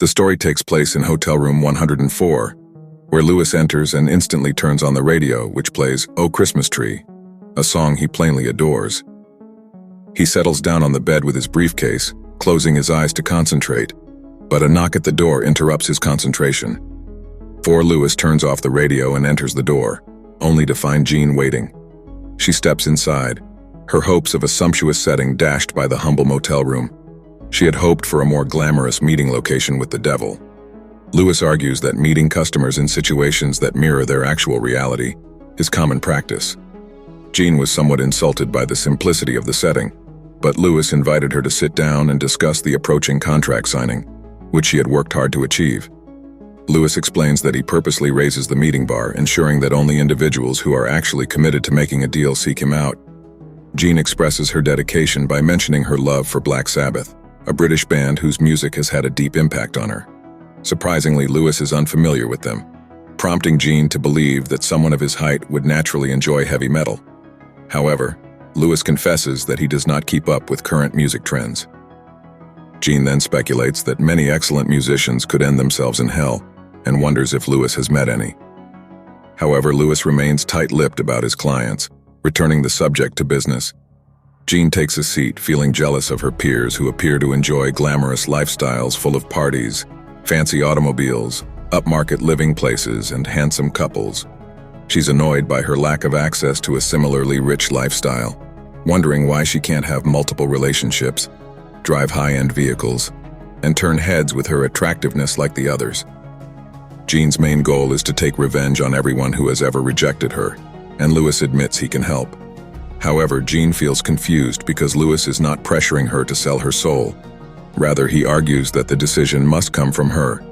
The story takes place in Hotel Room 104, where Lewis enters and instantly turns on the radio, which plays "Oh Christmas Tree," a song he plainly adores. He settles down on the bed with his briefcase, closing his eyes to concentrate, but a knock at the door interrupts his concentration. Lewis turns off the radio and enters the door, only to find Jean waiting. She steps inside, her hopes of a sumptuous setting dashed by the humble motel room. She had hoped for a more glamorous meeting location with the devil. Lewis argues that meeting customers in situations that mirror their actual reality is common practice. Jean was somewhat insulted by the simplicity of the setting, but Lewis invited her to sit down and discuss the approaching contract signing, which she had worked hard to achieve. Lewis explains that he purposely raises the meeting bar, ensuring that only individuals who are actually committed to making a deal seek him out. Jean expresses her dedication by mentioning her love for Black Sabbath, a British band whose music has had a deep impact on her. Surprisingly, Lewis is unfamiliar with them, prompting Jean to believe that someone of his height would naturally enjoy heavy metal. However, Lewis confesses that he does not keep up with current music trends. Jean then speculates that many excellent musicians could end themselves in hell, and wonders if Lewis has met any. However, Lewis remains tight-lipped about his clients, returning the subject to business. Jean takes a seat, feeling jealous of her peers who appear to enjoy glamorous lifestyles full of parties, fancy automobiles, upmarket living places, and handsome couples. She's annoyed by her lack of access to a similarly rich lifestyle, wondering why she can't have multiple relationships, drive high-end vehicles, and turn heads with her attractiveness like the others. Jean's main goal is to take revenge on everyone who has ever rejected her, and Lewis admits he can help. However, Jean feels confused because Lewis is not pressuring her to sell her soul. Rather, he argues that the decision must come from her,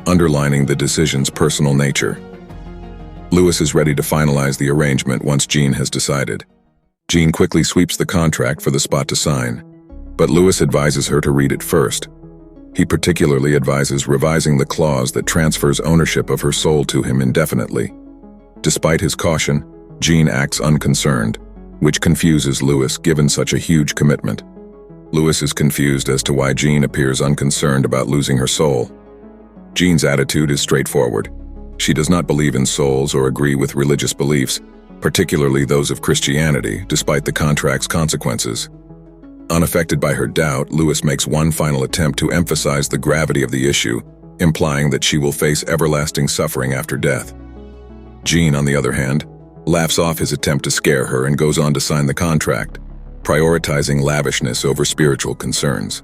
underlining the decision's personal nature. Lewis is ready to finalize the arrangement once Jean has decided. Jean quickly sweeps the contract for the spot to sign, but Lewis advises her to read it first. He particularly advises revising the clause that transfers ownership of her soul to him indefinitely. Despite his caution, Jean acts unconcerned, which confuses Lewis given such a huge commitment. Lewis is confused as to why Jean appears unconcerned about losing her soul. Jean's attitude is straightforward. She does not believe in souls or agree with religious beliefs, particularly those of Christianity, despite the contract's consequences. Unaffected by her doubt, Lewis makes one final attempt to emphasize the gravity of the issue, implying that she will face everlasting suffering after death. Jean, on the other hand, laughs off his attempt to scare her and goes on to sign the contract, prioritizing lavishness over spiritual concerns.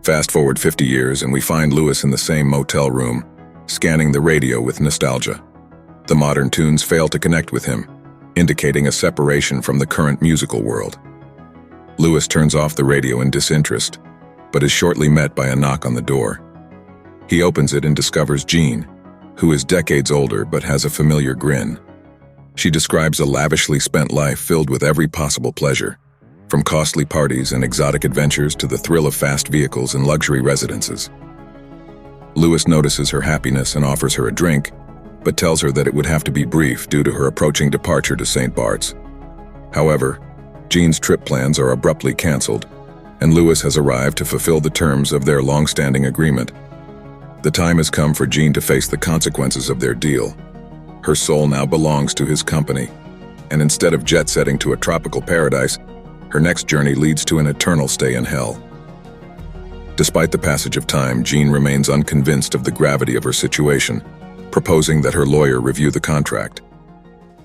Fast forward 50 years and we find Lewis in the same motel room, scanning the radio with nostalgia. The modern tunes fail to connect with him, indicating a separation from the current musical world. Lewis turns off the radio in disinterest, but is shortly met by a knock on the door. He opens it and discovers Jean, who is decades older but has a familiar grin. She describes a lavishly spent life filled with every possible pleasure, from costly parties and exotic adventures to the thrill of fast vehicles and luxury residences. Lewis notices her happiness and offers her a drink, but tells her that it would have to be brief due to her approaching departure to St. Bart's. However, Jean's trip plans are abruptly canceled, and Lewis has arrived to fulfill the terms of their long-standing agreement. The time has come for Jean to face the consequences of their deal. Her soul now belongs to his company, and instead of jet-setting to a tropical paradise, her next journey leads to an eternal stay in hell. Despite the passage of time, Jean remains unconvinced of the gravity of her situation, proposing that her lawyer review the contract.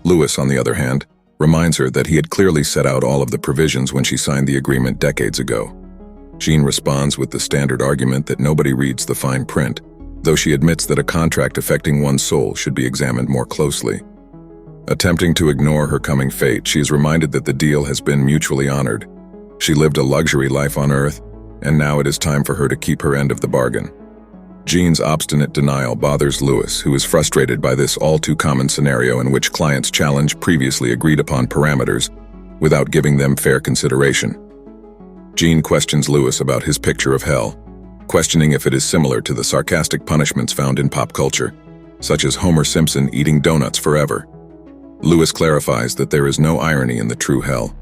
Lewis, on the other hand, reminds her that he had clearly set out all of the provisions when she signed the agreement decades ago. Jean responds with the standard argument that nobody reads the fine print, though she admits that a contract affecting one's soul should be examined more closely. Attempting to ignore her coming fate, she is reminded that the deal has been mutually honored. She lived a luxury life on Earth, and now it is time for her to keep her end of the bargain. Jean's obstinate denial bothers Lewis, who is frustrated by this all-too-common scenario in which clients challenge previously agreed-upon parameters without giving them fair consideration. Jean questions Lewis about his picture of hell, questioning if it is similar to the sarcastic punishments found in pop culture, such as Homer Simpson eating donuts forever. Lewis clarifies that there is no irony in the true hell.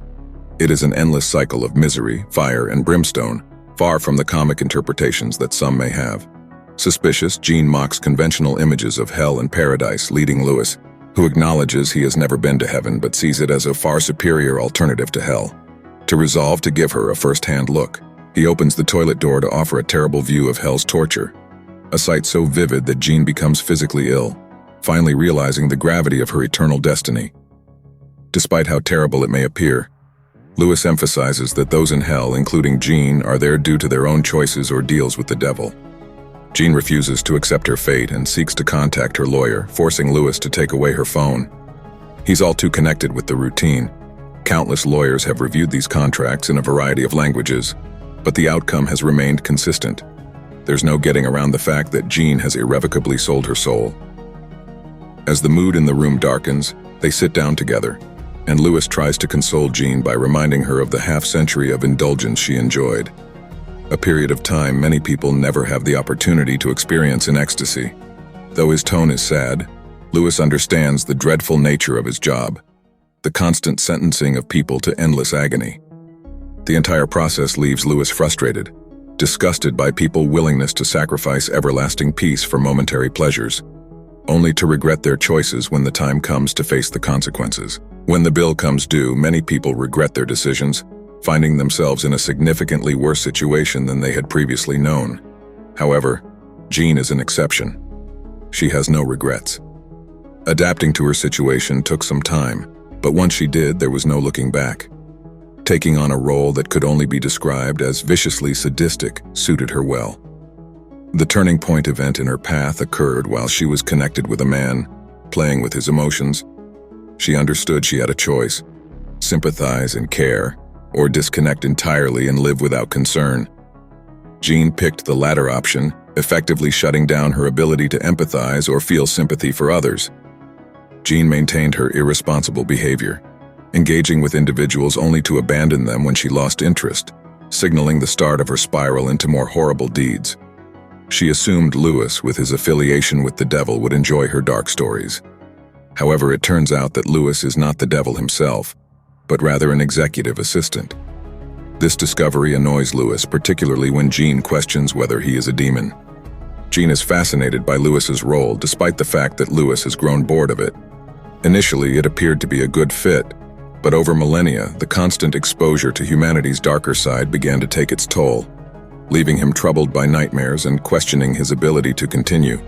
It is an endless cycle of misery, fire, and brimstone, far from the comic interpretations that some may have. Suspicious, Jean mocks conventional images of hell and paradise, leading Louis, who acknowledges he has never been to heaven but sees it as a far superior alternative to hell, to resolve to give her a first-hand look. He opens the toilet door to offer a terrible view of hell's torture, a sight so vivid that Jean becomes physically ill, finally realizing the gravity of her eternal destiny. Despite how terrible it may appear, Louis emphasizes that those in hell, including Jean, are there due to their own choices or deals with the devil. Jean refuses to accept her fate and seeks to contact her lawyer, forcing Louis to take away her phone. He's all too connected with the routine. Countless lawyers have reviewed these contracts in a variety of languages, but the outcome has remained consistent. There's no getting around the fact that Jean has irrevocably sold her soul. As the mood in the room darkens, they sit down together, and Louis tries to console Jean by reminding her of the half-century of indulgence she enjoyed. A period of time many people never have the opportunity to experience in ecstasy. Though his tone is sad, Louis understands the dreadful nature of his job, the constant sentencing of people to endless agony. The entire process leaves Louis frustrated, disgusted by people's willingness to sacrifice everlasting peace for momentary pleasures, only to regret their choices when the time comes to face the consequences. When the bill comes due, many people regret their decisions, finding themselves in a significantly worse situation than they had previously known. However, Jean is an exception. She has no regrets. Adapting to her situation took some time, but once she did, there was no looking back. Taking on a role that could only be described as viciously sadistic suited her well. The turning point event in her path occurred while she was connected with a man, playing with his emotions. She understood she had a choice: sympathize and care, or disconnect entirely and live without concern. Jean picked the latter option, effectively shutting down her ability to empathize or feel sympathy for others. Jean maintained her irresponsible behavior, engaging with individuals only to abandon them when she lost interest, signaling the start of her spiral into more horrible deeds. She assumed Louis, with his affiliation with the devil, would enjoy her dark stories. However, it turns out that Louis is not the devil himself, but rather an executive assistant. This discovery annoys Louis, particularly when Jean questions whether he is a demon. Jean is fascinated by Louis's role, despite the fact that Louis has grown bored of it. Initially, it appeared to be a good fit, but over millennia, the constant exposure to humanity's darker side began to take its toll, leaving him troubled by nightmares and questioning his ability to continue.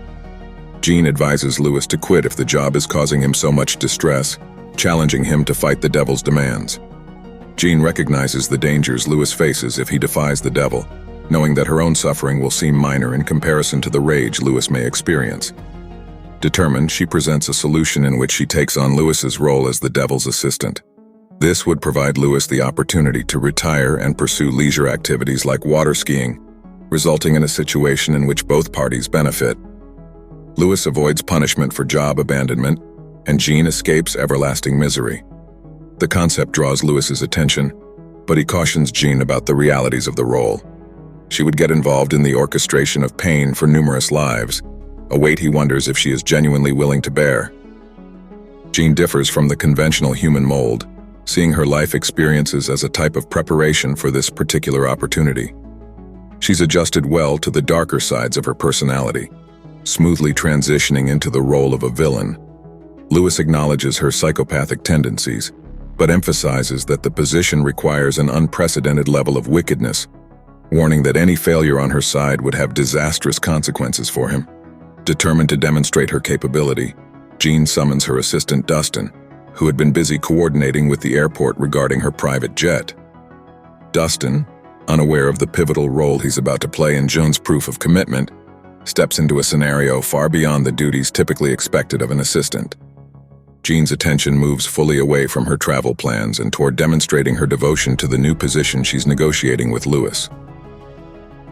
Jean advises Louis to quit if the job is causing him so much distress, challenging him to fight the devil's demands. Jean recognizes the dangers Louis faces if he defies the devil, knowing that her own suffering will seem minor in comparison to the rage Louis may experience. Determined, she presents a solution in which she takes on Louis's role as the devil's assistant. This would provide Louis the opportunity to retire and pursue leisure activities like water skiing, resulting in a situation in which both parties benefit. Louis avoids punishment for job abandonment, and Jean escapes everlasting misery. The concept draws Louis's attention, but he cautions Jean about the realities of the role. She would get involved in the orchestration of pain for numerous lives, a weight he wonders if she is genuinely willing to bear. Jean differs from the conventional human mold, seeing her life experiences as a type of preparation for this particular opportunity. She's adjusted well to the darker sides of her personality, smoothly transitioning into the role of a villain. Louis acknowledges her psychopathic tendencies, but emphasizes that the position requires an unprecedented level of wickedness, warning that any failure on her side would have disastrous consequences for him. Determined to demonstrate her capability, Jean summons her assistant Dustin, who had been busy coordinating with the airport regarding her private jet. Dustin, unaware of the pivotal role he's about to play in Jean's proof of commitment, steps into a scenario far beyond the duties typically expected of an assistant. Jean's attention moves fully away from her travel plans and toward demonstrating her devotion to the new position she's negotiating with Louis.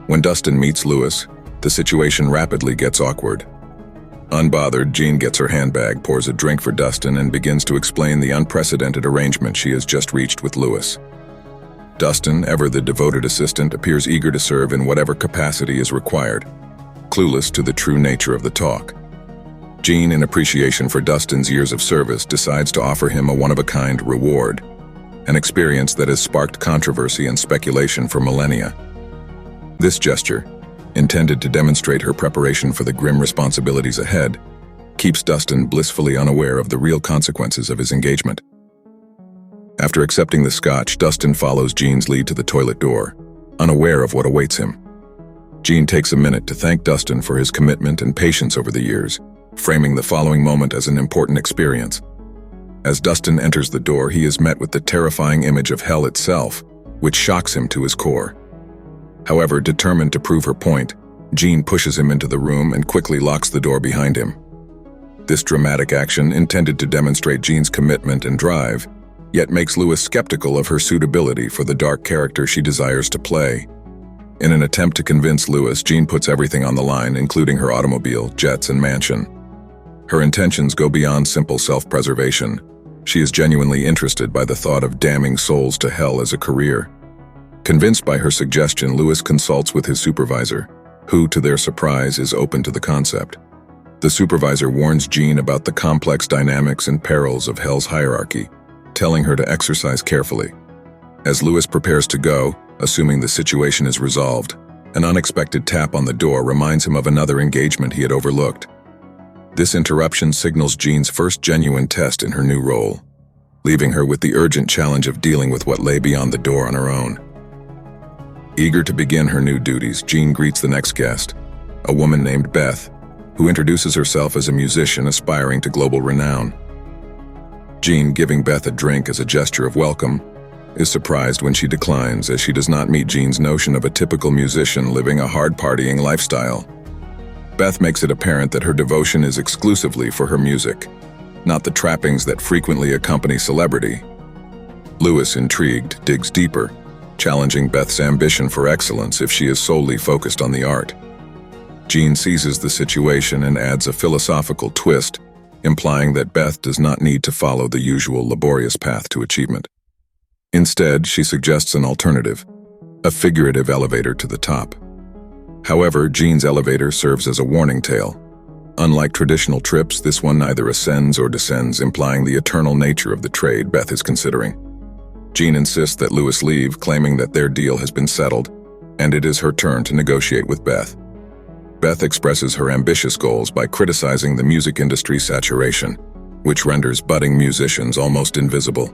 When Dustin meets Louis, the situation rapidly gets awkward. Unbothered, Jean gets her handbag, pours a drink for Dustin, and begins to explain the unprecedented arrangement she has just reached with Louis. Dustin, ever the devoted assistant, appears eager to serve in whatever capacity is required, clueless to the true nature of the talk. Jean, in appreciation for Dustin's years of service, decides to offer him a one-of-a-kind reward, an experience that has sparked controversy and speculation for millennia. This gesture, intended to demonstrate her preparation for the grim responsibilities ahead, keeps Dustin blissfully unaware of the real consequences of his engagement. After accepting the scotch, Dustin follows Jean's lead to the toilet door, unaware of what awaits him. Jean takes a minute to thank Dustin for his commitment and patience over the years, framing the following moment as an important experience. As Dustin enters the door, he is met with the terrifying image of hell itself, which shocks him to his core. However, determined to prove her point, Jean pushes him into the room and quickly locks the door behind him. This dramatic action, intended to demonstrate Jean's commitment and drive, yet makes Louis skeptical of her suitability for the dark character she desires to play. In an attempt to convince Louis, Jean puts everything on the line, including her automobile, jets, and mansion. Her intentions go beyond simple self-preservation. She is genuinely interested by the thought of damning souls to hell as a career. Convinced by her suggestion, Louis consults with his supervisor, who, to their surprise, is open to the concept. The supervisor warns Jean about the complex dynamics and perils of hell's hierarchy, telling her to exercise carefully. As Louis prepares to go, assuming the situation is resolved, an unexpected tap on the door reminds him of another engagement he had overlooked. This interruption signals Jean's first genuine test in her new role, leaving her with the urgent challenge of dealing with what lay beyond the door on her own. Eager to begin her new duties, Jean greets the next guest, a woman named Beth, who introduces herself as a musician aspiring to global renown. Jean, giving Beth a drink as a gesture of welcome, is surprised when she declines, as she does not meet Jean's notion of a typical musician living a hard-partying lifestyle. Beth makes it apparent that her devotion is exclusively for her music, not the trappings that frequently accompany celebrity. Louis, intrigued, digs deeper, challenging Beth's ambition for excellence if she is solely focused on the art. Jean seizes the situation and adds a philosophical twist, implying that Beth does not need to follow the usual laborious path to achievement. Instead, she suggests an alternative, a figurative elevator to the top. However, Jean's elevator serves as a warning tale. Unlike traditional trips, this one neither ascends or descends, implying the eternal nature of the trade Beth is considering. Jean insists that Louis leave, claiming that their deal has been settled, and it is her turn to negotiate with Beth. Beth expresses her ambitious goals by criticizing the music industry's saturation, which renders budding musicians almost invisible.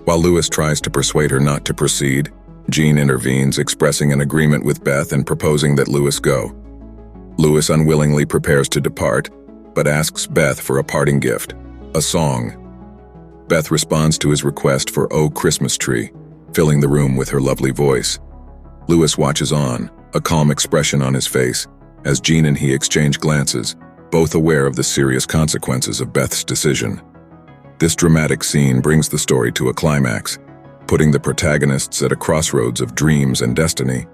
While Louis tries to persuade her not to proceed, Jean intervenes, expressing an agreement with Beth and proposing that Louis go. Louis unwillingly prepares to depart, but asks Beth for a parting gift, a song. Beth responds to his request for "Oh Christmas Tree," filling the room with her lovely voice. Louis watches on, a calm expression on his face, as Jean and he exchange glances, both aware of the serious consequences of Beth's decision. This dramatic scene brings the story to a climax, putting the protagonists at a crossroads of dreams and destiny.